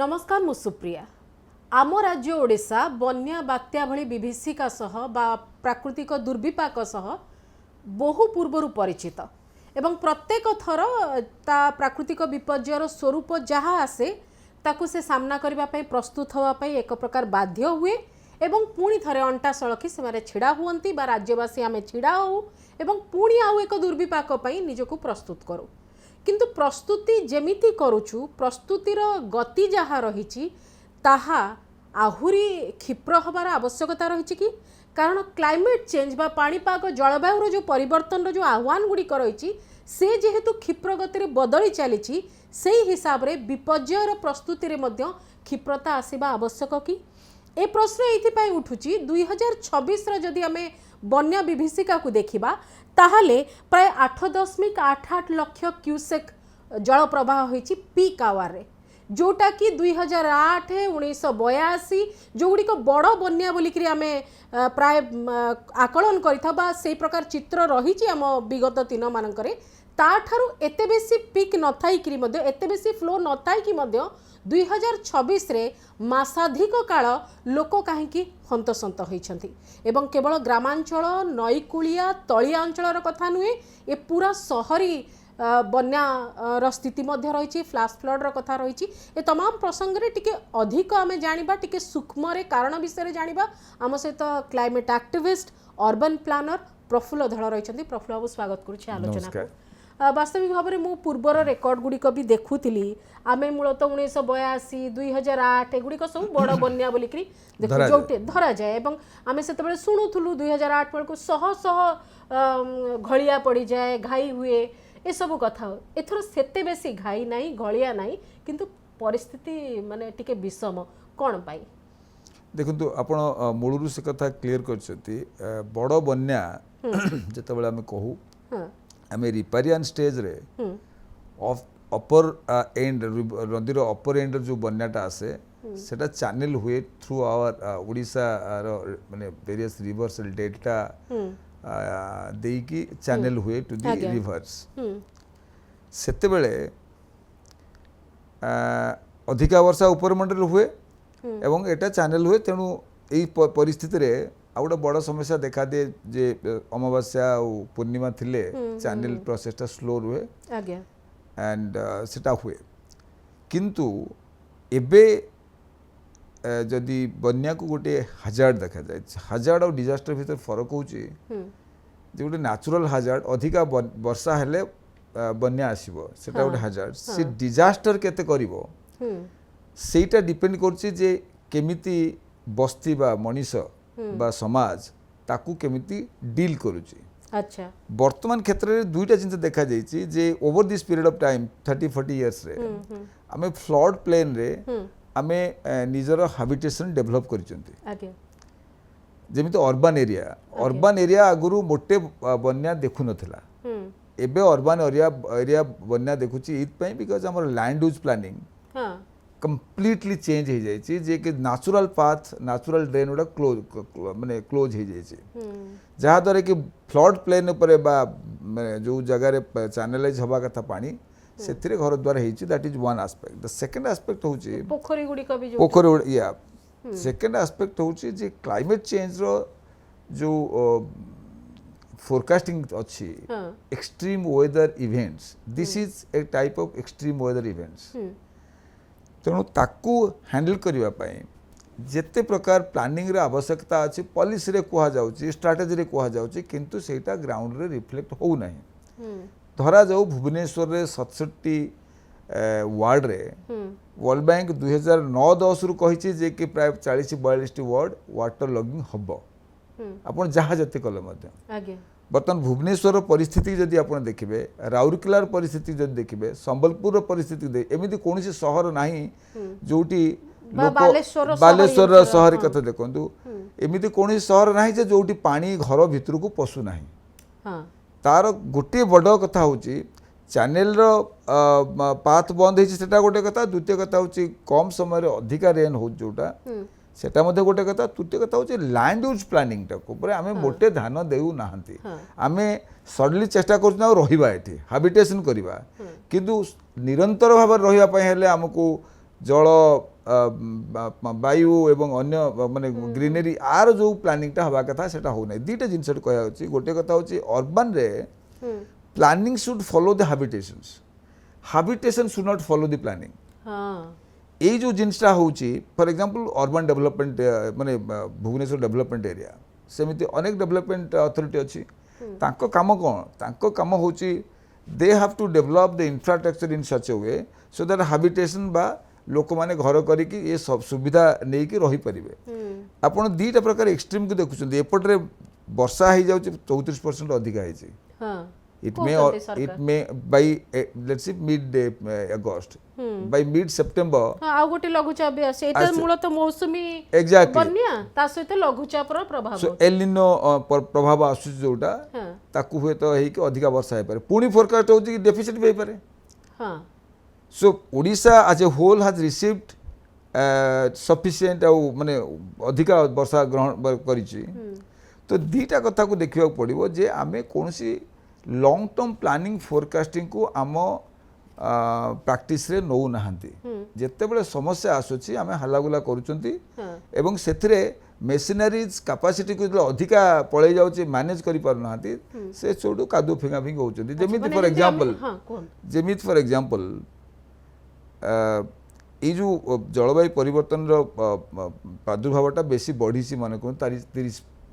नमस्कार मु सुप्रिया। आम राज्य ओडिशा बन्या बात्या भली विभीषिका सह बा प्राकृतिक दुर्विपाक सह बहु पूर्वर परिचित एवं प्रत्येक थर ता प्राकृतिक विपर्यर स्वरूप जहाँ आसे ताकू से सामना करने प्रस्तुत होगापी एक प्रकार बाध्य हुए एवं पुणी थे अंटा सड़की से छिड़ा हुंती बा राज्यवासी आम छिड़ा हो एवं पुणी आउ एक दुर्विपाक निजको प्रस्तुत करूँ किंतु प्रस्तुति जेमिति करुचु प्रस्तुतिर गति जहाँ रही ताहा आहुरी क्षिप्र हबार आवश्यकता रही कि कारण क्लाइमेट चेंज बा पाणीपाग जलवायुर जो परिवर्तन जो आह्वान गुड़िक रही से जेहेतु क्षिप्र गति बदली चली से हिसाब रे विपर्यर प्रस्तुति रे मध्य क्षिप्रता आसवा आवश्यक कि ए प्रश्न ये उठुची 2026 जदि आम बन्या विभीषिका को देखा ताहले प्राय 8.88 लाख क्यूसेक जल प्रवाह होइछि पीक आवर रे जोटा कि 2008 1982 जो गुड़िक बड़ बन्या बोलिक आमे प्राय आकलन करिथा से प्रकार चित्र रही आम विगत दिन मानकरे ताठारु एते बेसी पीक न थाई कि मध्य एते बेसी फ्लो न थाई कि मध्य 2026 रे मासाधिक काल लोक कहीं हंतसंत होइछंती एवं केवल ग्रामांचल नईकूलिया तलिया अंचलर कथा नुहे ए पूरा शहरी बन्या स्थिति मध्य रही फ्लैश फ्लड कथा रही ए तमाम प्रसंग रे टिके अधिक आमे जानिबा टिके सूक्ष्म रे कारण विषय जानिबा आम सहित climate activist urban planner Prafulla धळ रही प्रफुल्ल बाबू स्वागत करुछि आलोचना वास्तविक भाव में मुझ पूर्वर रेकर्ड गुड़िक भी देखुली आम मूलत 1982 2008 एगुड़िक सब बड़ बन्या बोलिक जो धरा जाए आम से शुणुलु 2008 बेलू शह शह घलिया पड़ जाए घाई हुए ए सब कथा एथर सेते बेसी घाई नाई घलिया नाई किंतु परिस्थिति माने टिके विषम कौन पाई देखु आपण मूलरू से कथा क्लियर करछती बड़ बन्या जते बेले आम कहू आमे रिपेरियन स्टेज रे अपर एंड नदीर अपर एंड जो बन्याटा आसे सेटा चैनल हुए थ्रू आवर ओडिशा माने वेरियस रिवर्स डेल्टा देकी चैनल हुए टू दी रिवर्स सेते बेले अधिका वर्षा ऊपर मंडल हुए एवं एटा चैनल हुए तेणु एई परिस्थिति रे आ गोटे बड़ समस्या देखा दिए जे अमावास्या और पूर्णिमा थिले चैनल प्रोसेसटा स्लो रुहे एंड सेटा हुए किंतु एबे जदि बन्या को गोटे हजार्ड देखा जाए हजार्ड और डिजास्टर भीतर फरक होची जे गोटे नेचुरल हजार्ड अधिका वर्षा हेले बन्या आसीबो सेटा गोटे हजार्ड से डिजास्टर केते करिवो सेटा डिपेंड करछि जे केमिति बस्ती बा मनीष बा समाज ताकू केमिति डील करूची अच्छा वर्तमान क्षेत्र रे दुईटा जिंस देखा जाइछि जे over this period of time 30-40 years रे आमे फ्लड प्लेन रे आमे निजर हैबिटेशन डेवलप करिसंती आगे जेमिति अर्बन एरिया आगुरु मोटे बन्या देखु नथिला एबे अर्बन एरिया बन्या देखुची इथ पई बिकॉज़ हमर लैंड यूज प्लानिंग हां कंप्लीटली चेंज हो जाए जे कि नेचुरल पाथ नेचुरल ड्रेन गुड़ा क्लोज माने क्लोज हो जाए जहाँ द्वारा कि फ्लड प्लेन उपर बा जो जगह चैनलाइज हवा कथा पानी से घर द्वारा that is one aspect the second aspect होची पोखरी गुड़िक भी पोखरी या सेकंड एस्पेक्ट होची जे क्लाइमेट चेंज रो जो फोरकास्टिंग अच्छी extreme weather events this is a type of extreme weather events तेणु ताकू हैंडल करने जेते प्रकार प्लानिंग रे आवश्यकता अच्छी पॉलिसी रे कहा जाउची स्ट्रेटजी रे कहा जाउची किंतु सेटा ग्राउंड रे रिफ्लेक्ट हो नहीं धरा जाऊ भुवनेश्वर रे 67 वार्ड रे वर्ल्ड बैंक 2009-10 रु कहिछि जे कि प्राय 40-42 वार्ड वाटर लॉगिंग हबो आपण जहा जते कले मध्य आगे बर्तमान भुवनेश्वर परिस्थिति जदि आप देखिए राउरकेलार परिस्थिति जदि देखिए संबलपुर परिस्थिति एमती कौन सहर ना जोटी बालेश्वर सहर कथा देखु एमती कौन सहर ना जोटी पानी घर भितर को पशुना तार गोटे बड़ कथा हूँ चैनल पाथ बंद होता गोटे कथा द्वितीय कथा हूँ कम समय अधिका रेन हो जोटा सेटा मध्य गोटे कथा तृतीय कथा हूँ लैंड यूज प्लानिंग टाक आम मोटे ध्यान देउ नाहंती आमे सडनली चेष्टा करछना रहिबा एठी हैबिटेशन करबा किंतु निरंतर भाव रहिबा पय हेले हमकु जल वायु एवं अन्य माने ग्रीनरी आर जो प्लानिंगटा हवा कथा सेटा हो नै दीटा जिनस कहया अछि गोटे कथा होछि अर्बन रे planning should follow the habitation should not follow the planning এই जो जिनसटा होछि फॉर एग्जांपल अर्बन डेवलपमेंट माने भुवनेश्वर डेवलपमेंट एरिया सेमिति अनेक डेवलपमेंट अथॉरिटी अछि तांको काम कोन तांको काम होछि they have to develop the infrastructure in such a way so that habitation बा लोक माने घर करिकि ये सब सुविधा नै कि रही परिबे आपण दीटा प्रकार एक्सट्रीम को देखुछन एपटरे वर्षा हो जाउछि 34% अधिक आइछि it may by let's say mid August by mid September आ गोटे लघुचाप भी आसे एटा मूलत मौसमी बन्या ता सहित लघुचापर प्रभाव सो एल निनो प्रभाव आसु जोटा ताकू हुए तो हेई कि अधिका वर्षा हे पारे पुनी फोरकास्ट होछि कि डेफिसिट भी हे पारे हां so Odisha as a whole has received sufficient माने अधिका वर्षा ग्रहण करिछि तो दीटा कथा को देखिबा पड़िबो जे आमे कोनसी लॉन्ग टर्म प्लानिंग फोरकास्टिंग को आम प्रैक्टिस रे नौ नाहंती जेते बळे समस्या आसुची आमे हलागुला करूचंती एवं सेथरे मेशिनरीज कैपेसिटी को अधिका पळे जाउची मैनेज करि पार नाहंती से छोडू कादू फिंगा फिंग होउचंती जेमिति फॉर एग्जांपल ए जो जलवायु परिवर्तन रो प्रादुर्भावटा बेसी बढ़ीसी माने कोन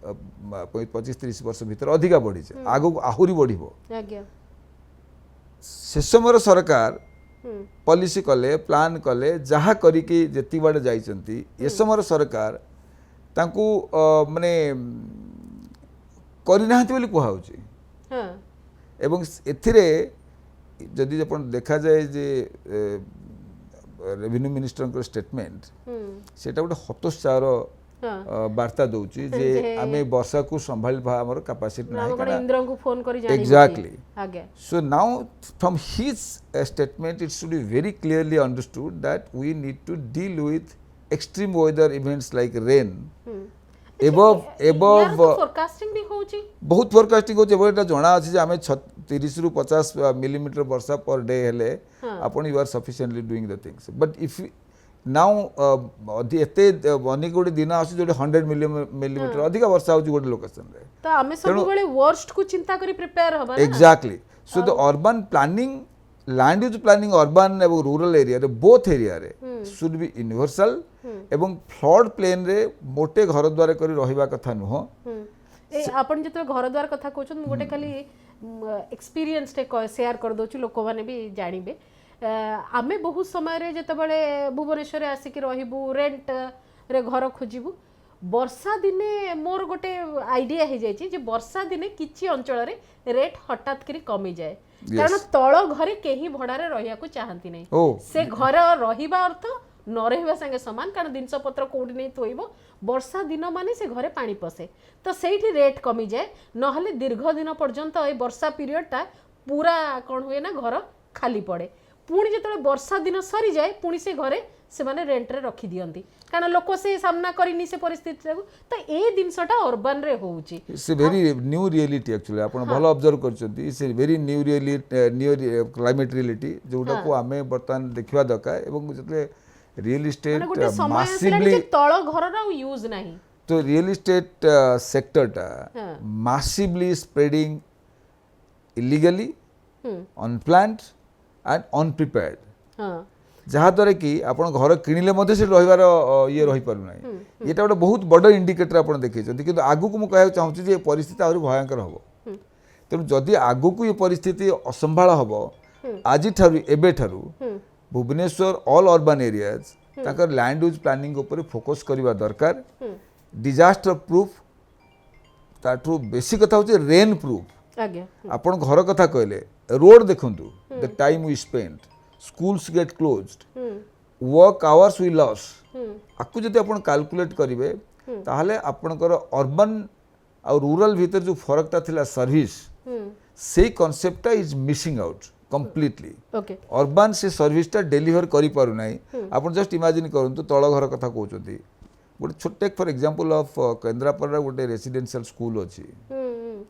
25-30 वर्ष भीतर अधिका बढ़ी आगो आहुरी बढ़िबो से समय सरकार पॉलिसी कले प्लान कले जहा करिकि जेति बाडे जाइचंती ए समय सरकार तांकू माने करि नाहंती बोली कुहा होची एवं एथिरे जदि अपन देखा जाए जे रेवेन्यू मिनिस्टर को स्टेटमेंट सेटा गोटे हतोत्साहर वार्ता दउची जे आमे वर्षा को संभाल भा हमर कैपेसिटी नाही कारण इंद्र को फोन करी जानि एग्जैक्टली आगे so now from his statement it should be very clearly understood that we need to deal with extreme weather events like rain above forecasting भी होची बहुत फोरकास्टिंग होची एटा जणा अछि जे आमे 30 रु 50 मिलीमीटर वर्षा पर डे हेले आपण you are sufficiently doing the things but if now एते अनेक गोटे दिन आसी जो 100 मिलीमीटर अधिक वर्षा होची गोटे लोकेशन रे तो आमे सब बेले वर्स्ट को चिंता करी प्रिपेयर हबा ना exactly so the urban planning land use planning urban एवं रूरल एरिया रे बोथ एरिया रे शुड बी यूनिवर्सल एवं फ्लड प्लेन रे मोटे घर द्वार करी रहिबा कथा नुह ए आपण जते घर द्वार कथा कहछन गोटे खाली एक्सपीरियंस टे शेयर कर दोछु लोक माने भी जानिबे आमे बहुत समय रे जते बळे भुवनेश्वर आसिक रहिबू रेंट रे घर खोजिबू वर्षा दिने मोर गोटे आइडिया हे जाय जे वर्षा दिने किछि अंचल रे रेट हठात करी कमी जाए कारण तळ घरे केही भडा रे रहिया को चाहंती नै से घर रहिबा अर्थ न रहिबा संगे समान कारण जिनस पत्र कोडी नै थोइबो वर्षा दिन माने से घरे पानी पसे तो सेठी रेट कमी जाए नहले दीर्घ दिन पर्यंत ए वर्षा पीरियड ता पूरा कोन हुए ना घर खाली पड़े पुणी जो वर्षा दिन सरी जाए पुणी से घरे से माने रेंट रे रखी दियंती कारण लोक से सामना करिनी से परिस्थिति तो ए दिनसटा अर्बन रे होउची it's a very new reality actually आपण भलो ऑब्जर्व करछंती it's a very new climate reality जोटा को हमें वर्तमान देखिबा दरकार एवं जते रियल एस्टेट मासिवली तळ घर रा यूज नाही तो रियल एस्टेट सेक्टर टा massively spreading illegally unplanned and unprepared जहाँ द्वारा कि आपण घर किणिले मध्य से रहिबार ये रही पारु नाही एटा गोटे बहुत बड़ इंडिकेटर आपण देखैछंती किंतु आगु को मु कहय चाहूची जे परिस्थिति आउर भयंकर हबो तेणु जदि आगु को ये परिस्थिति असंभाळ हबो आजि ठारु एबे ठारु भुवनेश्वर ऑल अर्बन एरियाज ताकर लैंड यूज प्लानिंग ऊपर फोकस करबा दरकार डिजास्टर प्रूफ ताठू बेसी कथा होचे रेन प्रूफ आपण घर कथा कहले रोड देखंतु the time we spend schools get closed work hours we lost आकु जदि आपण कैलकुलेट करिवे ताहले आपनकर अर्बन और रूरल भीतर जो फरक ता थिला सर्विस से concept is missing out completely urban से सर्विस ता डिलीवर करि पारु नाही आपण जस्ट इमेजिन करंतु तळ घर कथा कहउचंती गोटे छोटे फॉर एग्जांपल ऑफ केंद्रापड़ा गोटे रेसिडेंशियल स्कूल अछि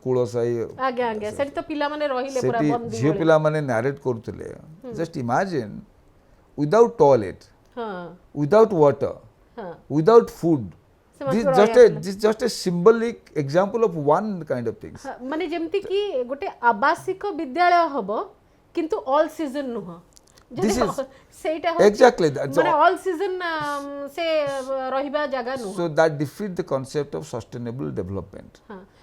कुळसाई आगे आगे सेठी तो पिला माने रहिले पूरा बंद झियो पिला माने नैरेट करथले just imagine without toilet without water, without food. This is just a symbolic example of one kind of things. माने जेमति कि गोटे आवासिक विद्यालय हबो किंतु ऑल सीजन नुह This is सेटा exactly that. माने ऑल सीजन से रहिबा जगह नुह. So that defeat the concept of sustainable development.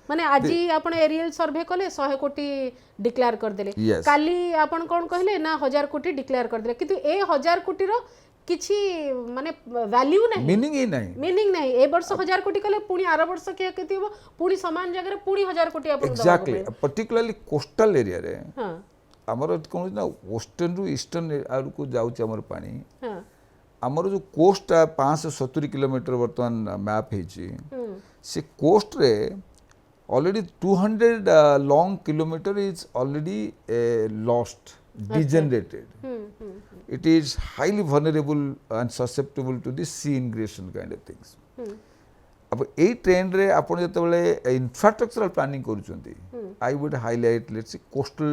माने आजी आपण एरियल सर्वे कले 100 कोटी डिक्लेयर कर देले. Yes. काली आपण कोन कहले ना 1000 कोटी डिक्लेयर कर देले किंतु ए 1000 कोटी रो किछि माने वैल्यू नहीं, मीनिंग नहीं ए वर्ष 1000 कोटी कले पुणी आर वर्ष के केति हो पुणी समान जगह रे पुणी 1000 कोटी आपण एक्जेक्टली पर्टिकुलरली कोस्टल एरिया रे हमर कोन ना वेस्टर्न रु ईस्टर्न आर को जाउछ हमर पानी हमर जो कोस्ट 570 किलोमीटर वर्तमान मैप हेची से कोस्ट रे already 200 long kilometre is already lost degenerated. It is highly vulnerable and susceptible to the sea ingression kind of things. अब ए ट्रेंड रे आपण जतबेले इंफ्रास्ट्रक्चरल प्लानिंग करूचंती I would highlight let's say coastal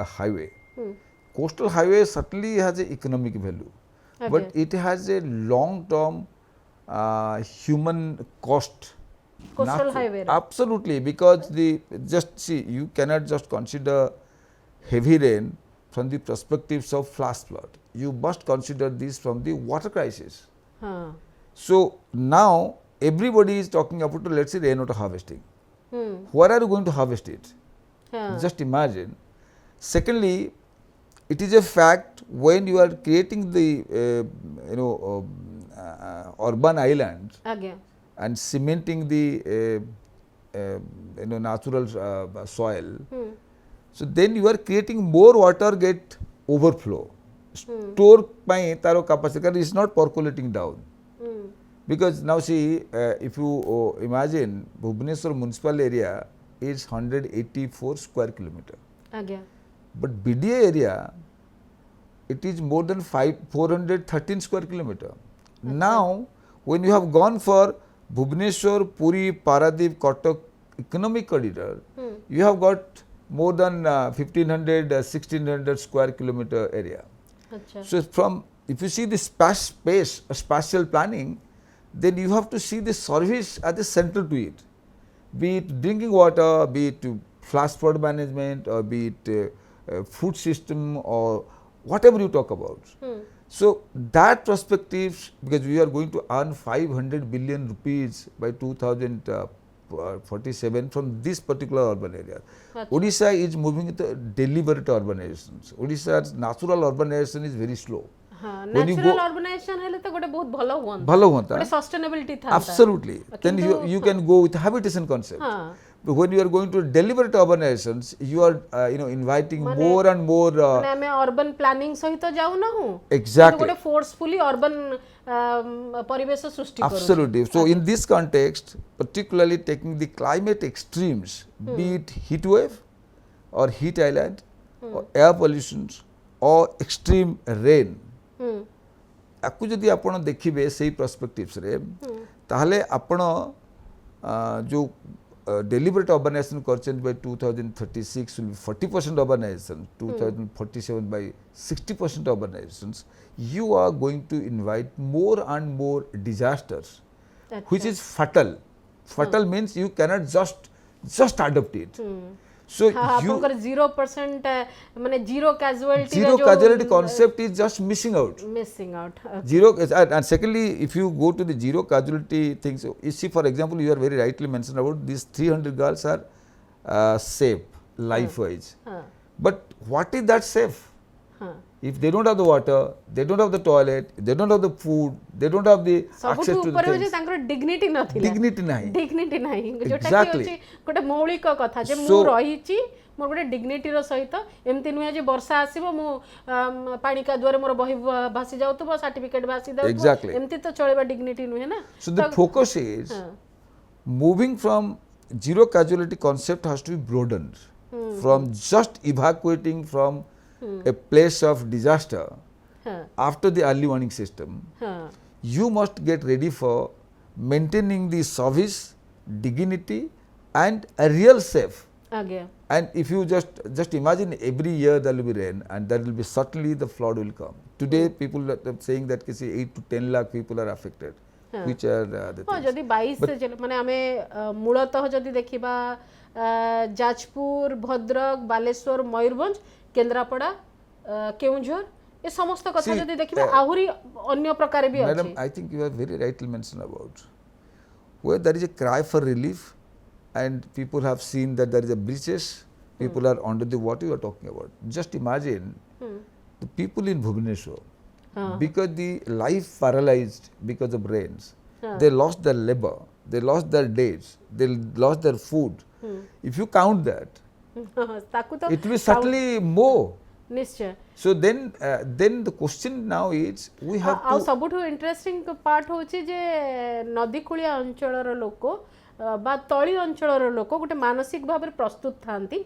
highway. Coastal highway certainly has a economic value, but it has a long term human cost. Coastal highway. Absolutely, because the just see you cannot just consider heavy rain from the perspectives of flash flood. You must consider this from the water crisis. So now everybody is talking about, let's say, rainwater harvesting. Where are you going to harvest it? Just imagine. Secondly, it is a fact when you are creating the urban islands and cementing the natural soil. So then you are creating more water get overflow. Store pai taro capacity is not percolating down. Because now see, if you imagine Bhubaneswar municipal area is 184 square kilometer. But BDA area it is more than 413 square kilometer. Now when you have gone for Bhubaneswar, Puri, Paradip, Cuttack economic corridor, you have got more than 1500 1600 square kilometer area. So from if you see the spatial planning, then you have to see the service at the center to it, be it drinking water, be it flash flood management, or be it food system, or whatever you talk about. So that perspective, because we are going to earn 500 billion rupees by 2047 from this particular urban area. Odisha is moving into deliberate urbanizations. Odisha's natural urbanization is very slow. Natural urbanization हेले तो गोटे बहुत भलो होता गोटे sustainability था. Absolutely. Then you can go with habitation concept. But when you are going to deliberate urbanizations, you are inviting more and more. माने मैं urban planning सहित जाऊ ना हूँ. Exactly. गोटे forcefully urban परिवेश सृष्टि करूँ. Absolutely. So in this context, particularly taking the climate extremes, be it heat wave, or heat island, or air pollution, or extreme rain. आपको जदि आपण देखिबे सेही पर्सपेक्टिव्स रे ताहले आपण जो deliberate urbanization करछन by 2036 will be 40% urbanization, 2047 by 60% urbanizations. You are going to invite more and more disasters, which is fatal. Fatal means you cannot just adopt it. So you 0% माने zero casualty concept is just missing out. Okay. Zero, and secondly, if you go to the zero casualty things, you see, for example, you are very rightly mentioned about these 300 girls are safe life wise. But what is that safe? If they don't have the water, they don't have the toilet, they don't have the food, they don't have the access to the things. dignity nahi Exactly. गोटे मौलिक कथा जे मु रहिची मोर गोटे dignity रो सहित एमति नुहे जे वर्षा आसीबो मु पानी का द्वारे मोर बही भासी जाउतबो सर्टिफिकेट भासी दाउ एमति तो चलेबा डिग्निटी नुहे ना. So the focus is moving from zero casualty concept has to be broadened from just evacuating from a place of disaster after the early warning system. You must get ready for maintaining the service, dignity, and a real safe Again. And if you just imagine every year there will be rain and there will be certainly the flood will come. Today people are saying that 8 to 10 lakh people are affected, which are the हाँ things. जदि 22 माने आमे मूलतः जदि देखिबा जाजपुर भद्रक बालेश्वर मयूरभंज केन्द्रापड़ा केउंझर ये समस्त कथा See, जदि देखिबा आहुरी अन्य प्रकार भी Madam, अछि I think you have very rightly mentioned about where there is a cry for relief and people have seen that there is a breaches, people are under the water you are talking about. Just imagine the people in Bhubaneswar, because the life paralyzed because of rains, they lost their labor, they lost their days, they lost their food. If you count that, ताकू तो it will be certainly more. निश्चय So then the question now is we have uh to सबुठु interesting part होची जे नदी कुलिया अंचलर लोक बा तळी अंचलर लोक गोटे मानसिक भाव प्रस्तुत थांती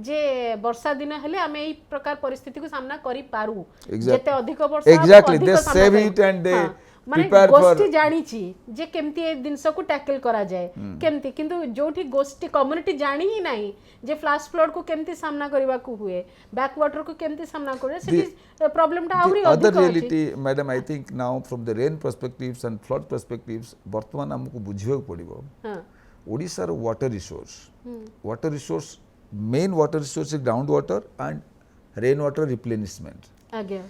जे वर्षा दिन हेले आमे एई प्रकार परिस्थिति को सामना करि पारू जेते अधिक वर्षा exactly they save it and they माने prepare गोष्ठी for जानी छी जे केमती ए दिनस को टैकल करा जाए केमती किंतु जोठी गोष्ठी कम्युनिटी जानी ही नहीं जे फ्लैश फ्लड को केमती सामना करबा को हुए बैक वाटर को केमती सामना करे सेठी प्रॉब्लम टा आउरी the other अधिक होची reality, madam, I think now from the rain perspectives and flood perspectives, वर्तमान हमको बुझिବାକୁ पड़िबो हां ओडिसा रो water resource main water resource is ground water and rain water replenishment. आगे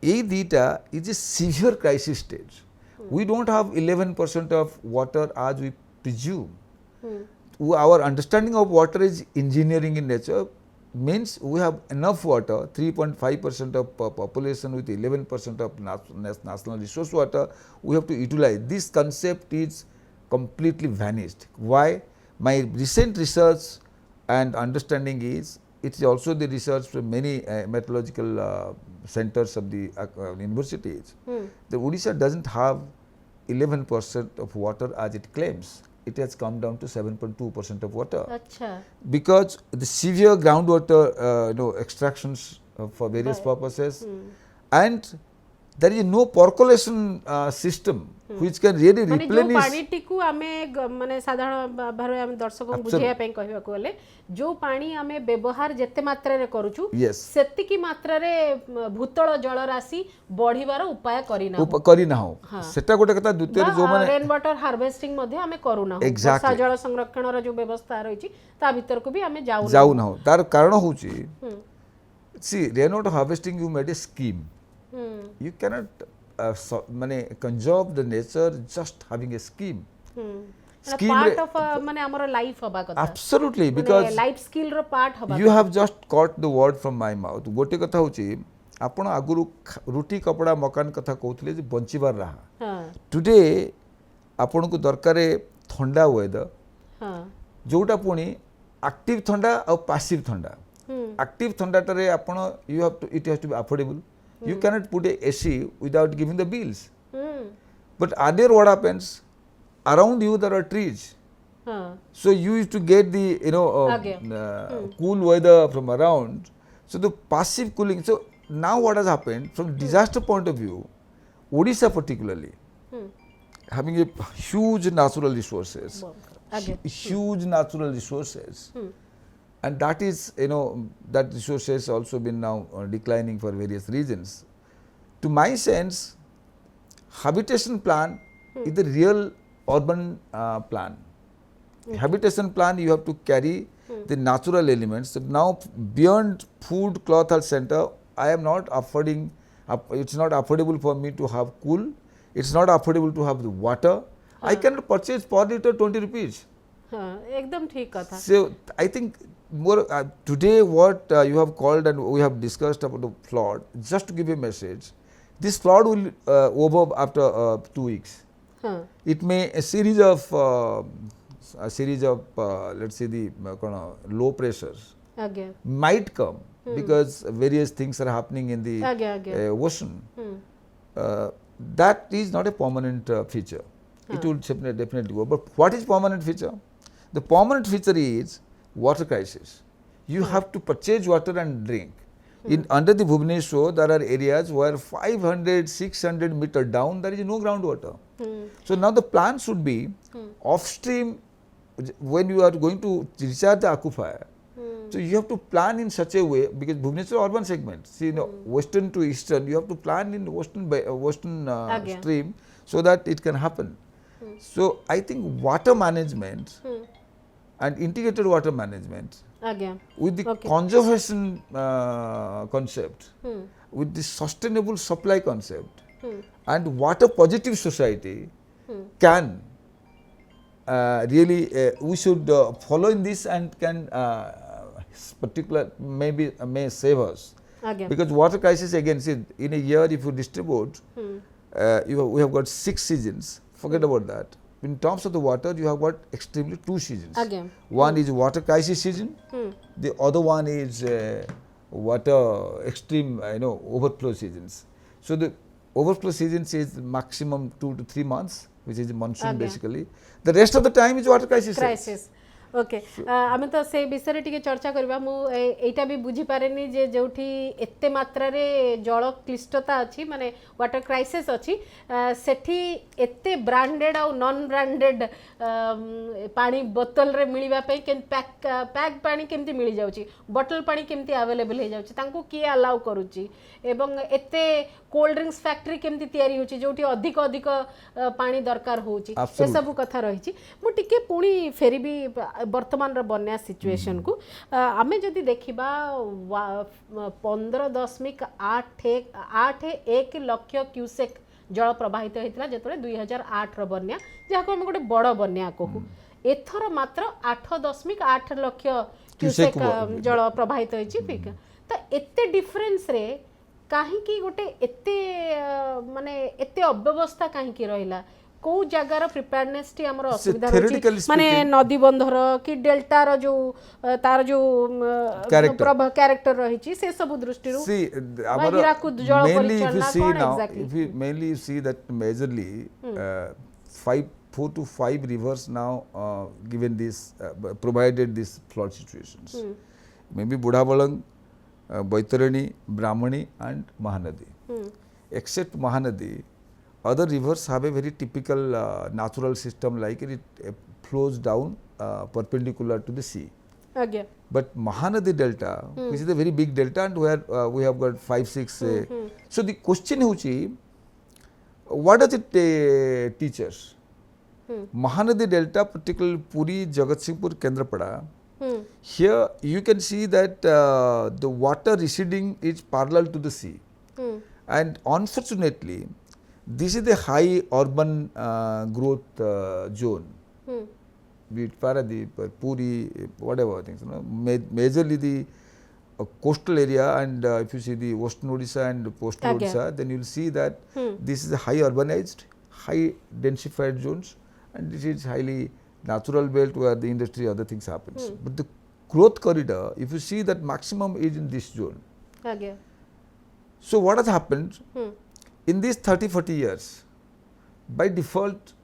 A data is a severe crisis stage. We don't have 11% of water as we presume. Our understanding of water is engineering in nature, means we have enough water, 3.5% of population with 11% of national resource water, we have to utilize. This concept is completely vanished. Why? My recent research and understanding is, it is also the research from many meteorological centers of the universities. The Odisha doesn't have 11% of water as it claims. It has come down to 7.2% of water. अच्छा Because the severe groundwater extractions for various purposes, and there is no percolation system which can really माने जो replenish. पानी टिकू आमे माने साधारण भारे आमे दर्शक बुझिया पई कहबा को ले जो पानी आमे व्यवहार जेते मात्रा रे करूछु Yes. सेति की मात्रा रे भूतल जल राशि बढ़िबार उपाय करिना करिना हो सेटा गोटे कथा द्वितीय जो माने रेन वाटर हार्वेस्टिंग मध्ये आमे करूना हो Exactly. वर्षा जल संरक्षण रो जो व्यवस्था रहिछि ता भीतर को भी आमे जाऊ ना हो तार कारण होची see rain water harvesting you made a scheme. You cannot माने conserve the nature just having a scheme. Scheme part of माने हमर लाइफ हबा कथा absolutely because लाइफ स्किल रो पार्ट हबा you have just caught the word from my mouth. गोटे कथा होची आपण आगुरु रुटी कपड़ा मकान कथा कहउथले जे बंचिबार रहा. हां टुडे आपण को दरकारे ठंडा वेदर हां जोटा पुणी एक्टिव ठंडा और पैसिव ठंडा. एक्टिव ठंडा टारे आपण you have to it has to be affordable. You cannot put a AC without giving the bills. But earlier what happens, around you there are trees. So you used to get the cool weather from around. So the passive cooling. So now what has happened from disaster point of view, Odisha particularly, having a huge natural resources, huge natural resources. And that is, that resources also been now declining for various reasons. To my sense, habitation plan is the real urban plan. Habitation plan, you have to carry the natural elements. So now beyond food, cloth, health center, I am not affording, it's not affordable for me to have cool, it's not affordable to have the water. I cannot purchase per liter 20 rupees. एकदम ठीक कथा. So I think more today what you have called and we have discussed about the flood, just to give a message, this flood will over after 2 weeks. It may a series of let's say the low pressures might come because various things are happening in the ocean. That is not a permanent feature. It will definitely go. But what is permanent feature? The permanent feature is water crisis. You have to purchase water and drink. Under the Bhubaneswar, there are areas where 500, 600 meter down, there is no groundwater. So now the plan should be off stream, when you are going to recharge the aquifer, So you have to plan in such a way, because Bhubaneswar urban segment, see, western to eastern, you have to plan in western stream so that it can happen. So I think water management and integrated water management with the conservation concept, with the sustainable supply concept and water positive society can really we should follow in this and can particular may save us. Because water crisis, again, see, in a year if you distribute we have got 6 seasons, forget about that. In terms of the water, you have got extremely 2 seasons. One is water crisis season, the other one is water extreme overflow seasons. So the overflow seasons is maximum 2 to 3 months, which is monsoon basically. The rest of the time is water crisis. Okay आम तो से विषय T चर्चा करवा मुझा भी बुझीपारे जे जो एते मात्रा रे जल क्लिष्टता अच्छी माने वाटर क्राइसिस अच्छी सेठी एते ब्रांडेड आ नॉन ब्रांडेड पानी बोतल रे मिलवा पे पैक पानी केमती मिल जाउची, बोतल पानी केमती अवेलेबल हो जाउची, तांको किए अलाउ करूची एवं एते कोल्ड ड्रिंक्स फैक्ट्री केमती तैयारी होची जोठी अधिक अधिक पानी दरकार होची, ए सब कथा रही मु टिके पुणी फेरी भी वर्तमान बन्या सिचुएशन को आमे जदि देखिबा 15.81 लाख क्यूसेक जल प्रवाहित होता जो 2008 बन्या जहाँ को गोटे बड़ बन्या कहू, एथर मात्र 8.8 लाख क्यूसेक जल प्रवाहित होती। तो एते डिफरेंस रे कहीं गोटे एते माने एते अव्यवस्था कहीं रहिला, को जगार प्रिपेयरनेस टी हमर असुविधा रही माने नदी बंधर कि डेल्टा रो जो तार जो कैरेक्टर रही से सब दृष्टि रू हिराकुद जल परिचालना कोन exactly if you mainly see that majorly 4 to 5 rivers now given this provided these flood situations, maybe Budhabalang, Baitarani, Brahmani and Mahanadi. Except Mahanadi, other rivers have a very typical natural system, like it flows down perpendicular to the sea. But Mahanadi Delta, which is a very big delta and where we have got 5-6. So the question is, what does it teach us? Mahanadi Delta, particularly Puri, Jagatsinghpur, Kendrapada, here you can see that the water receding is parallel to the sea. And unfortunately, this is the high urban growth zone, be it Paradip, Puri, whatever things. Majorly the coastal area, and if you see the western Odisha and coastal Odisha, then you will see that this is a high urbanized, high densified zones, and this is highly natural belt where the industry, other things happens. But the growth corridor, if you see that maximum is in this zone. So what has happened? In these 30-40 years, by default,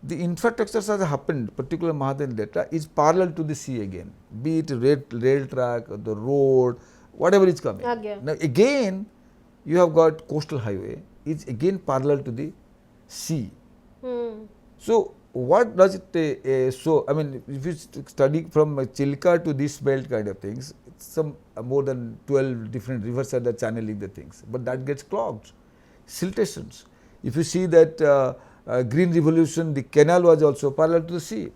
the infrastructure has happened, particularly Mahanadi Delta, is parallel to the sea again, be it rail track, the road, whatever is coming. Now again, you have got coastal highway, is again parallel to the sea. So what does it show? I mean, if you study from Chilka to this belt kind of things, it's some more than 12 different rivers are channeling the things, but that gets clogged. Siltations. If you see that Green Revolution, the canal was also parallel to the sea.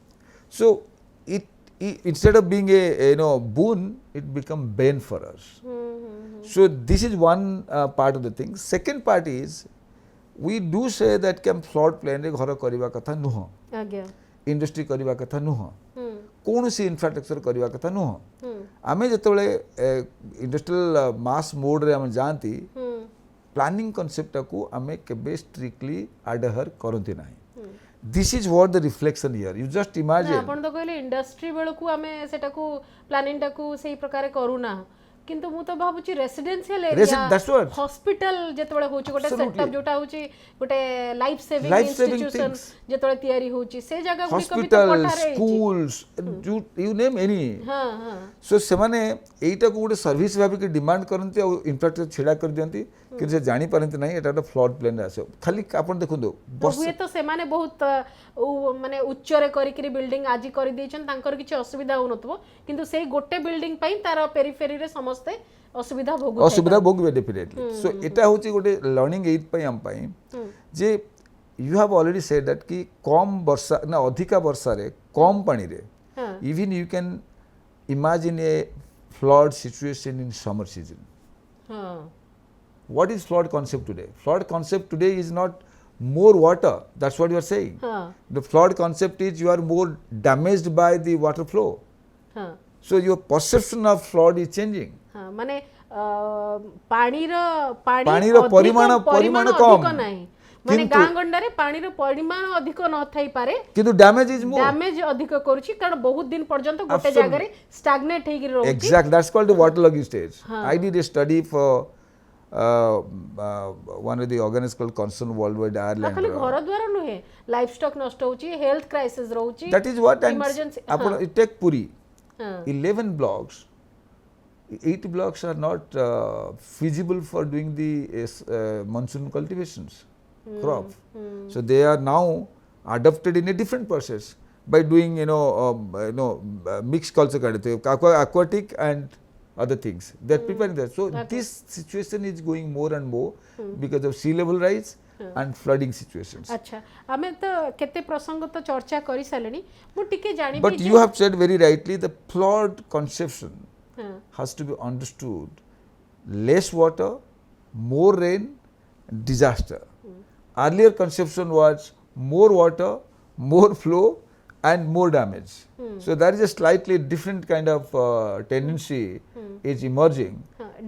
So it instead of being a boon, it become bane for us. So this is one part of the thing. Second part is, we do say that flood plain re ghar kariba katha nuho, industry kariba katha nuho, कोनोसी infrastructure करवा कथा नुह। आमे जतबेले industrial मास mode रे हम जानती planning concept को आमे केबे स्ट्रिक्टली अडहर करंती नाही। This is what the reflection here, you just imagine. आपण तो कहले इंडस्ट्री बेल को आमे सेटा को प्लानिंग टा को सही प्रकार करूना, किंतु मु तो भाबुची रेसिडेंशियल एरिया हॉस्पिटल जेतबेले होची गोटे सेटअप जोटा होची गोटे लाइफ सेविंग इंस्टीट्यूशन जेतबेले तयारी होची से जगह गुडी कभी तो पठारे schools you name any. So से माने एटा को गोटे सर्विस भाबी के डिमांड करनती और इंफ्रास्ट्रक्चर छेड़ा कर दियंती, कि से जानी पारंती नहीं एटा फ्लड प्लेन रे आसो खाली आपण देखुंदो हुए तो से माने बहुत माने उच्च रे करी बिल्डिंग आज करी देछन तांकर किछ असुविधा होनथबो किंतु से गोटे बिल्डिंग पई तार पेरिफेरी रे समस्ते असुविधा भोगबे डेफिनेटली सो एटा होची गोटे लर्निंग एज पई हम पई जे you have already said that कि कम वर्षा ना अधिका वर्षा रे कम पानी रे even you can imagine a flood situation in summer season what is flood concept today? Flood concept today is not more water, that's what you are saying. The flood concept is you are more damaged by the water flow. So your perception of flood is changing. माने पानी रो परिमाण कम माने गां गंडारे पानी रो परिमाण अधिक न Thai पारे किंतु डैमेज इज मोर डैमेज अधिक करूची कारण बहुत दिन पर्यंत गोटे जगह रे स्टैग्नेट हेगी रहउची exact that's called the waterlogging stage. I did a study for one of the organisms called concern worldwide Ireland. खाली घर द्वारा नुहे livestock नष्ट होची हेल्थ क्राइसिस रहउची that is what emergency आपण take Puri 11 blocks 8 blocks are not feasible for doing the monsoon cultivations crop so they are now adopted in a different process by doing mixed culture kind of aquatic and other things they are preparing that so this situation is going more and more because of sea level rise and flooding situations अच्छा हमें तो केते प्रसंग तो चर्चा करि सालेनी मु टिके जानि but you have said very rightly the flood conception has to be understood less water more rain disaster earlier conception was more water more flow and more damage so there is a slightly different kind of tendency is emerging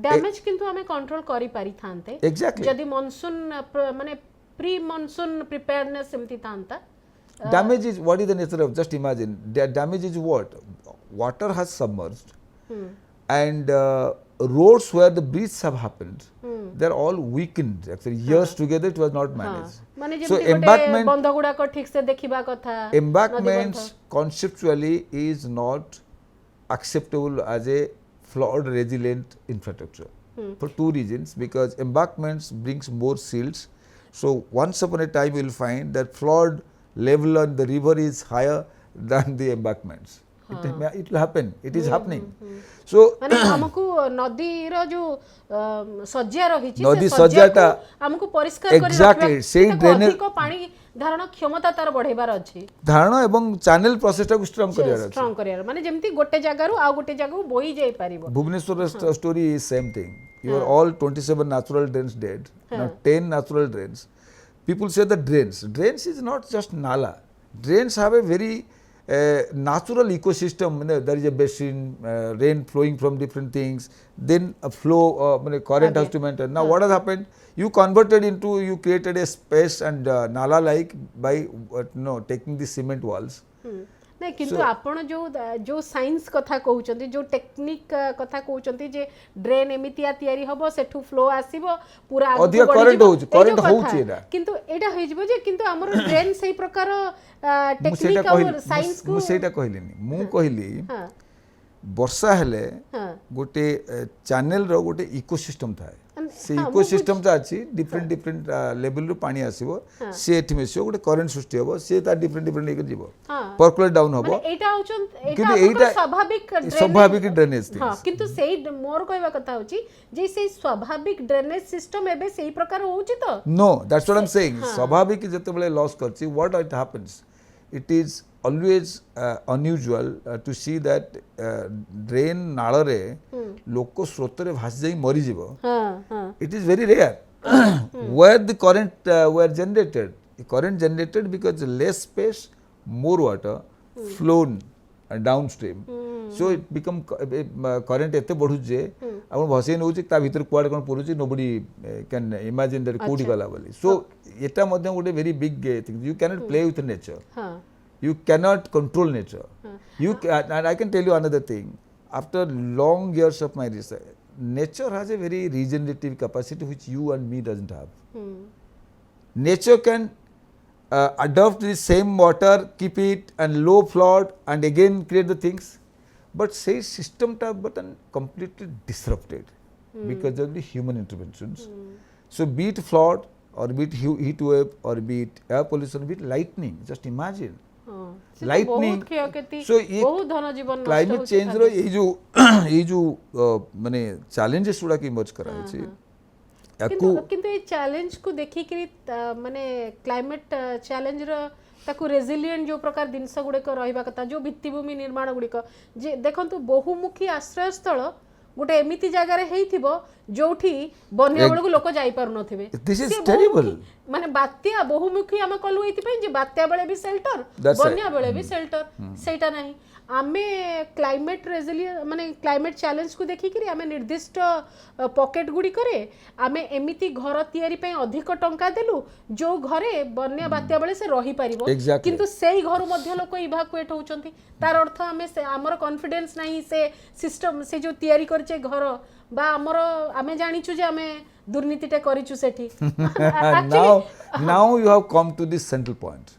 damage किंतु हमें control करि पारि थानते exactly जदि monsoon माने pre monsoon preparedness सेमति थानता damage is what is the nature of just imagine damage is what water has submerged and roads where the breaches have happened they are all weakened actually years together it was not managed so embankment बंधगुडा को ठीक से देखिबा कथा embankments conceptually is not acceptable as a flood resilient infrastructure for two reasons because embankments brings more silts so once upon a time you will find that flood level on the river is higher than the embankments it will happen it is happening so माने हमकु नदी रो जो सज्जा रही छी नदी सज्जाटा हमकु परिष्कार करि exactly सेही ड्रेनेज को पानी धारण क्षमता तार बढ़ेबार अछि धारण एवं चैनल प्रोसेसटा को स्ट्रांग करियार माने जेमति गोटे जगह रु आ गोटे जगह बोही जाई परिबो Bhubaneswar story is same thing you are all 27 natural drains dead now 10 natural drains people say the drains is not just nala drains have a very natural ecosystem there is a basin rain flowing from different things then a flow current has to maintain now what has happened you converted into you created a space and nala like by taking the cement walls नहीं किंतु आपण जो science कथा कहउचंती जो technique कथा कहउचंती जे drain एमितिया तयारी हबो Sethu flow आसीबो पूरा अधिक करंट होउची एटा किंतु एटा होइजबो जे किंतु हमर ड्रेन सही प्रकार टेक्निक और साइंस को मु सेटा कहलिनी मु कहली वर्षा हेले गोटे चैनल रो गोटे इकोसिस्टम थाए से इकोसिस्टम ता अछि डिफरेंट लेवल रो पानी आसीबो से एठी मेसियो गोटे करंट सृष्टि होबो से ता डिफरेंट एक जीवो पर्कुलेट डाउन होबो एटा होचन एटा स्वाभाविक ड्रेनेज थिंग्स हां किंतु सेही मोर कहबा कथा होची जे सेही स्वाभाविक ड्रेनेज सिस्टम एबे सेही प्रकार होउची तो no that's what I am saying स्वाभाविक जते बेले लॉस करची what it happens it is always unusual to see that drain nala re loko sroto re bhas jai mari jibo it is very rare where the current were generated because less space more water flown downstream so it become current ete badhu je apun bhasei neu ता भीतर कुआड कोन पडुची nobody can imagine that कोडी गला बोली so eta madhya gote very big thing you cannot play with nature you cannot control nature and I can tell you another thing after long years of my research nature has a very regenerative capacity which you and me doesn't have nature can adopt the same water keep it and low flood and again create the things but say system ta button completely disrupted because of the human interventions So be it flood or be it heat wave or be it air pollution, be it lightning, just imagine. Lightning. So ये climate change रो ये जो माने challenges गुड़ा की emerge कराई छी. किंतु ये चैलेंज को देखि कि माने क्लाइमेट चैलेंज रो ताकू रेजिलिएंट जो प्रकार जिनस गुड़िक रहा कथा जो भित्तिभूमि निर्माण गुड़िक जे देखंतु बहुमुखी आश्रय स्थल गोटे एमिति जगार जोठी बन्या बेलू लोक जाई पारु नथिबे. This is terrible. माने बात्या बहुमुखी आम कलु एथि जे बात्या बेले भी शेल्टर बन्या बेले भी शेल्टर सेटा नहीं. आमे क्लाइमेट रेजिलिएंट माने क्लाइमेट चैलेंज को देखि कि आमे निर्दिष्ट पॉकेट गुडी करे आमे एमिति घर तयारी पे अधिक टंका देलु जो घरे बन्या बात्या बेले से रही परिबो. किंतु सेही घर मध्य लोक इभाकुएट होउचंती. तार अर्थ आमे से हमर कॉन्फिडेंस नहीं से सिस्टम से जो तयारी करचे घर बा हमर आमे जानिचु जे आमे दुर्नीतिटे करिचु सेठी. Now you have come to this central point.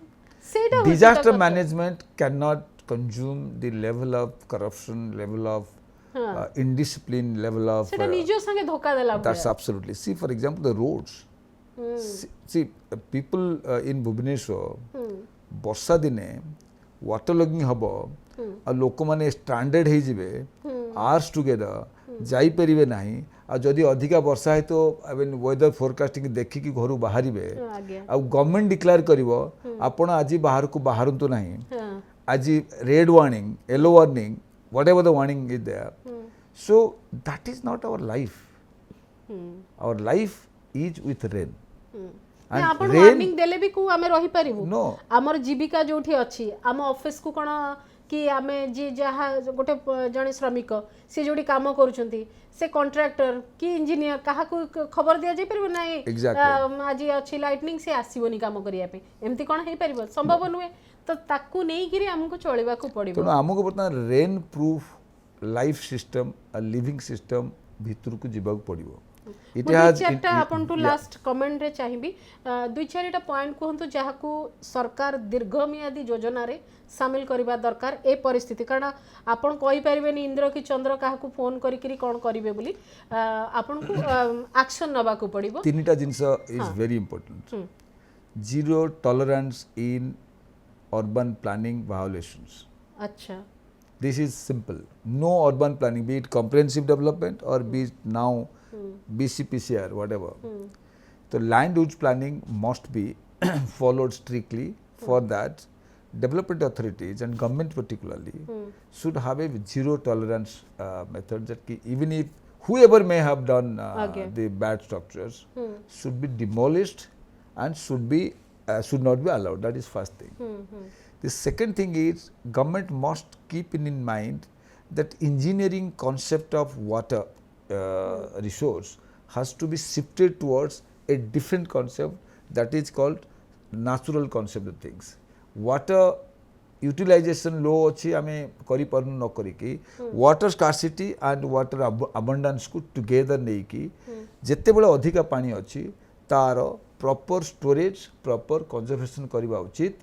Disaster management cannot consume the level of corruption, level of indiscipline, level of that's absolutely. See, for example, the roads. See, people in Bhubaneswar, ବର୍ଷା ଦିନେ waterlogging ହବ ଆଉ ଲୋକମାନେ stranded ହେଇଯିବେ hours together ଯାଇପାରିବେ ନାହିଁ. ଆଉ ଯଦି ଅଧିକା ବର୍ଷା ହେଇ ତ I mean weather forecasting ଦେଖିକି ଘରୁ ବାହାରିବେ ଆଉ ଗଭର୍ଣ୍ଣମେଣ୍ଟ ଡିକ୍ଲେୟାର କରିବ ଆପଣ ଆଜି ବାହାରକୁ ବାହାରନ୍ତୁ ନାହିଁ. As red warning, yellow warning, whatever the warning is there. So that is not our life. Our life is with rain. And आपण warning देले भी को आमे रही परिबो. No. हमर जीविका जोठी अछि हम ऑफिस को कोन कि आमे जे जहा गोटे जने श्रमिक से जोडी काम करूछंती से कॉन्ट्रैक्टर कि इंजीनियर कहा को खबर दिया जाय परिबो नाही. आज अछि लाइटनिंग से आसीबोनी काम करिया पे एम्ति कोन हे परिबो संभव नुए. तो ताकू नहीं गिरी हमको चलवा को पड़िबो. तो हमको बर्तमान rain proof life system a living system भीतर को जिबा पड़िबो. इट हैज चारटा अपन टू लास्ट कमेंट रे चाहिबी दुई चारटा पॉइंट कहंतु जहा को सरकार दीर्घमियादी योजना रे शामिल करबा दरकार ए परिस्थिति. कारण आपण कहि परिबेनी इंद्र की चंद्र काहा को फोन करी करी कोन करिवे बोली आपण को एक्शन नबा को पड़िबो. तीनटा जिंस is very important. Zero tolerance in urban planning violations. Acha. This is simple. No urban planning, be it comprehensive development or be it now BCPCR, whatever. So land use planning must be followed strictly. For that, development authorities and government particularly should have a zero tolerance method that even if whoever may have done the bad structures should be demolished and should not be allowed. That is first thing. The second thing is government must keep in mind that engineering concept of water resource has to be shifted towards a different concept that is called natural concept of things. Water utilization low अच्छी हमें करी परनु न करी की water scarcity and water abundance को together नहीं की जितने बड़े अधिका पानी अच्छी तारो proper storage, proper conservation करिबा उचित.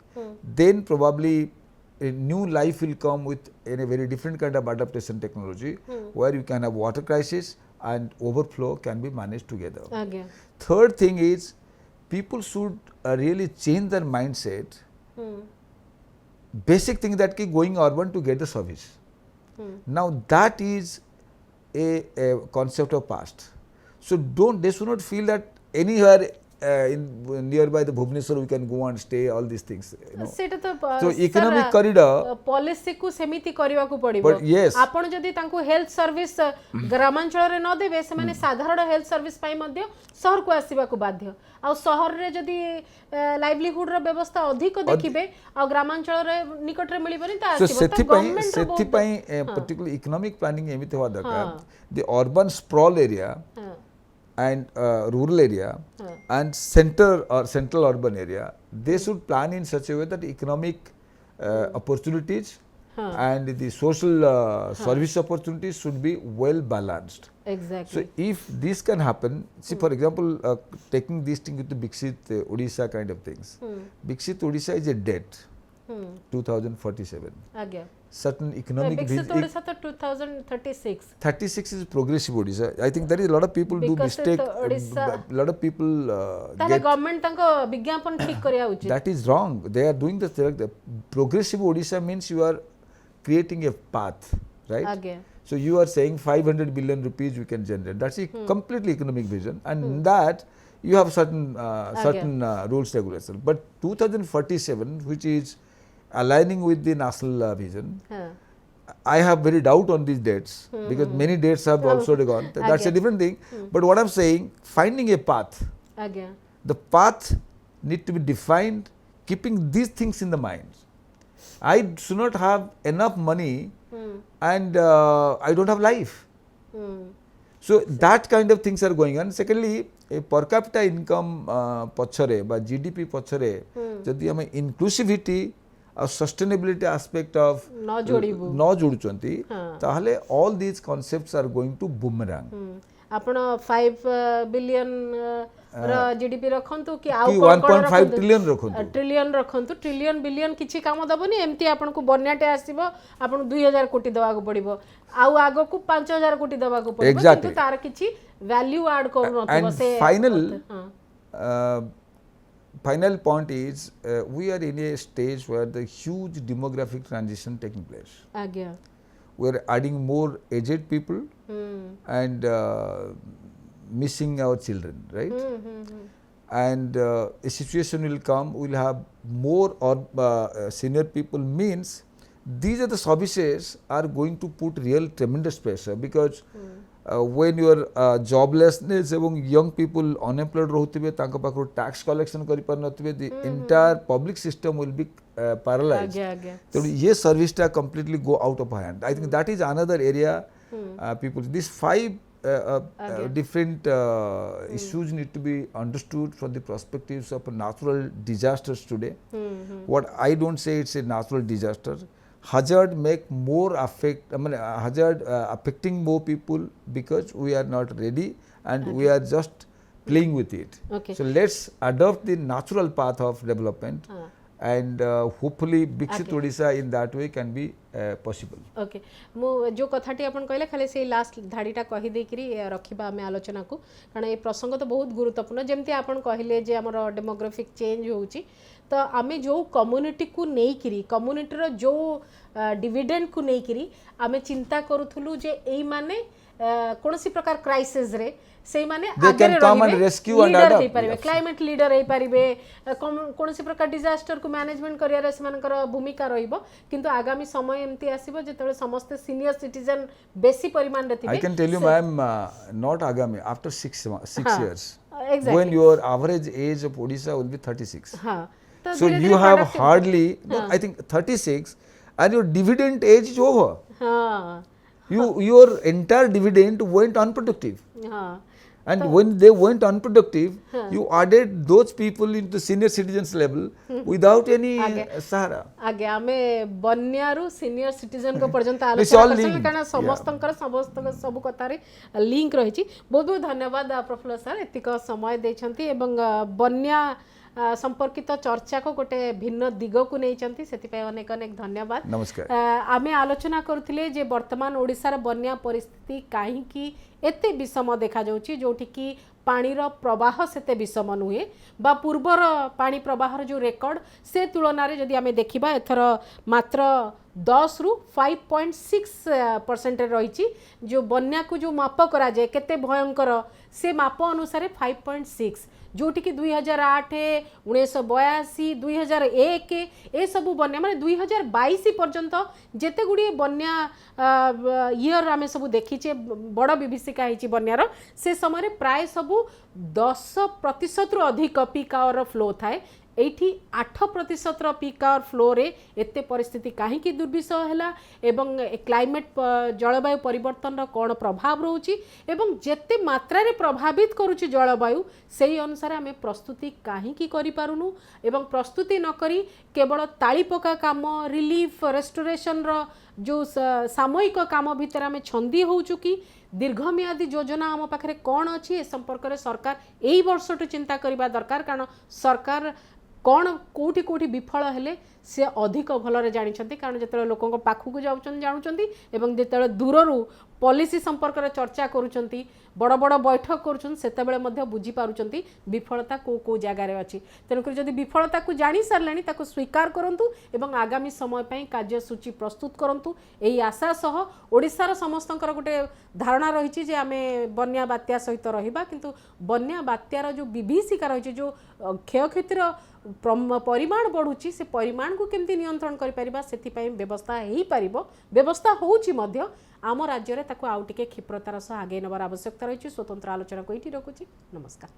Then probably a new life will come with in a very different kind of adaptation technology where you can have water crisis and overflow can be managed together. Third thing is people should really change their mindset. Basic thing that ki going urban to get the service. Now that is a concept of past. So they should not feel that anywhere in nearby the Bhubaneswar we can go and stay, all these things, you know. So economic corridor policy को सेमिति करिवा को पड़िबो. But yes, आपण जदी तांको health service ग्रामांचल रे न देबे से माने साधारण हेल्थ सर्विस पाई मध्य शहर को आसीबा को बाध्य. आ शहर रे जदी लाइवलीहुड रो व्यवस्था अधिक देखिबे आ ग्रामांचल रे निकट रे मिलिबनी ता आसीबो. सेथि पई पर्टिकुलर इकोनॉमिक प्लानिंग एमिति होवा दरकार. The urban sprawl area and rural area and central urban area, they should plan in such a way that economic opportunities and the social service opportunities should be well balanced. Exactly. So if this can happen, see for example, taking this thing with the Displaced Odisha kind of things. Displaced Odisha is a debt. 2047. आज्ञा Certain economic विकसित ओडिसा तो 2036 36 is progressive Odisha. I think that is a lot of people do विकसित mistake. Odisha lot of people ताले get government तांको विज्ञापन ठीक करिया उचित that is wrong. They are doing the progressive Odisha means you are creating a path, right? आज्ञा So you are saying 500 billion rupees we can generate. That's a completely economic vision, and in that you have certain rules regulations. But 2047, which is aligning with the national vision, I have very doubt on these dates because many dates have also gone. That's a different thing. But what I'm saying, finding a path. आज्ञा The path need to be defined, keeping these things in the mind. I do not have enough money and I don't have life. So that kind of things are going on. Secondly, a per capita income pachare ba GDP pachare jodi ame inclusivity और sustainability aspect of न जोड़िबु न जोड़ुचंती ताहले all these concepts are going to boomerang. आपण 5 billion र GDP रखंतु कि आउ कि कोन 1.5 trillion रखंतु trillion रखंतु trillion billion किछि काम दबनी एमती आपन को बन्याटे आसीबो आपन 2000 कोटी दवा को पड़िबो आउ आगो को 5000 कोटी दवा को पड़िबो किंतु तार किछि वैल्यू ऐड करू नथबो से final point is we are in a stage where the huge demographic transition taking place. आज्ञा We are adding more aged people and missing our children, right? And a situation will come, we will have more or senior people, means these are the services are going to put real tremendous pressure because when your joblessness এবং young people unemployed রହୁଥିବେ ତାଙ୍କ ପାଖରୁ tax collection କରି ପାରୁ ନଥିବେ, the entire public system will be paralyzed. ତେଣୁ ये service ଟା completely go out of hand. I think that is another area people, these 5 different issues need to be understood from the perspectives of natural disasters today. What I don't say it's a natural disaster. Hazard make more affect, I mean hazard affecting more people because we are not ready and we are just playing with it. So let's adopt the natural path of development and hopefully Viksit Odisha in that way can be possible. Okay, मु जो कथाटी अपन कहले खाली से last धाड़ीटा कहि दे करी रखिबा हमें आलोचना को कारण ए प्रसंग तो बहुत गुरुत्वपूर्ण जेमती अपन कहले जे हमर डेमोग्राफिक चेंज होउची तो आमे जो कम्युनिटी को नहीं करी कम्युनिटी रो जो डिविडेंड को नहीं करी आमे चिंता करूथुलु जे एई माने कोनसी प्रकार क्राइसिस रे से माने आगे लीडर हे परिबे क्लाइमेट लीडर हे परिबे कोनसी प्रकार डिजास्टर को मैनेजमेंट करिया रे सेमानकर भूमिका रहिबो किंतु आगामी समय एमती आसीबो जेतबे समस्त सीनियर सिटीजन बेसी परिमाण रे थिबे. I can tell you ma'am, not agami, after 6 years when your average age of Odisha will be 36. So you have hardly I think 36 and your dividend age is over. Your entire dividend went unproductive. And when they went unproductive, you added those people into senior citizens level without any sahara. आगे हमें बन्यारू senior citizen को पर्यंत आलोचना करछन कारण समस्तंकर सब कथारे link रहिछि. बहुत बहुत धन्यवाद प्रफुल्ल सर एतिक समय दैछंती एवं बन्या संपर्कित चर्चा को गोटे भिन्न दिग को नहीं चंती सेति पे अनेक अनेक धन्यवाद. नमस्कार. आमे आलोचना करथिले जे वर्तमान ओडिसा र बन्या परिस्थिति काहे की एते विषम देखा जाउची जोठी की पानी रो प्रवाह सेते विषम नुहे बा पूर्वर पानी प्रवाह जो रेकॉर्ड से तुलना रे जदि आमे देखिबा एथर मात्र 10 रु 5.6% रही जो बन्या को जो माप करा जाए केते भयंकर से माप अनुसार 5.6 जोटी की 2008 1982 2001 ए सबु बन्या माने 2022 पर्यंत जेते गुडी बन्या ईयर आमे सबु देखिचे बड़ विभीषिका हिची बन्यार से समय प्राय सबु 10% रु अधिक पीक आवर फ्लो थाए एठी 8% पीक आवर फ्लो रे एते परिस्थिति काहे की दुर्विषह हैला एवं क्लाइमेट जलवायु परिवर्तन रो कोन प्रभाव रहउची एवं जेते मात्रा रे प्रभावित करूची जलवायु सेही अनुसार आमे प्रस्तुति काहे की करि पारुनु एवं प्रस्तुति न करी केवल ताली पका काम रिलीफ रेस्टोरेशन रो जो सामयिक काम भितर आमे छंदी होउचु की दीर्घमियादी योजना आम पाखरे कौन अच्छी ए संपर्क में सरकार यही वर्षटू चिंता करबा दरकार कारण सरकार कौन कोठी कोठी विफल हेले से अधिक भलरे जानिछंती कारण जेतेବେଳେ लोकଙ୍କ पाखु को जाउछन जानुछंती एवं जेतेବେଳେ दूररू पॉलिसी संपर्क रे चर्चा करूछंती बड़ बड़ बैठक करूछन सेतेବେଳେ ମଧ୍ୟ बुझी पारुछंती विफलता को जगह रे अछि तेणुक जदि विफलता को जानी सारलानी ताको स्वीकार करंतु एवं आगामी समय पई कार्यसूची प्रस्तुत करंतु एही आशा सह ओडिसा समस्तंकर गोटे धारणा रही जे आमे बन्या बात्या सहित रहिबा किंतु बन्या बात्यार जो विभीषिका रही जो क्षयक्षतिर परिमाण बढ़ुची से परिमाण को केमती नियंत्रण करि परिबा सेति पई व्यवस्था हेई परिबो व्यवस्था होउची मध्य आम राज्य रे ताको आउ टिके क्षिप्रतार सह आगे नबार आवश्यकता रही स्वतंत्र आलोचना को एठी रखुची नमस्कार।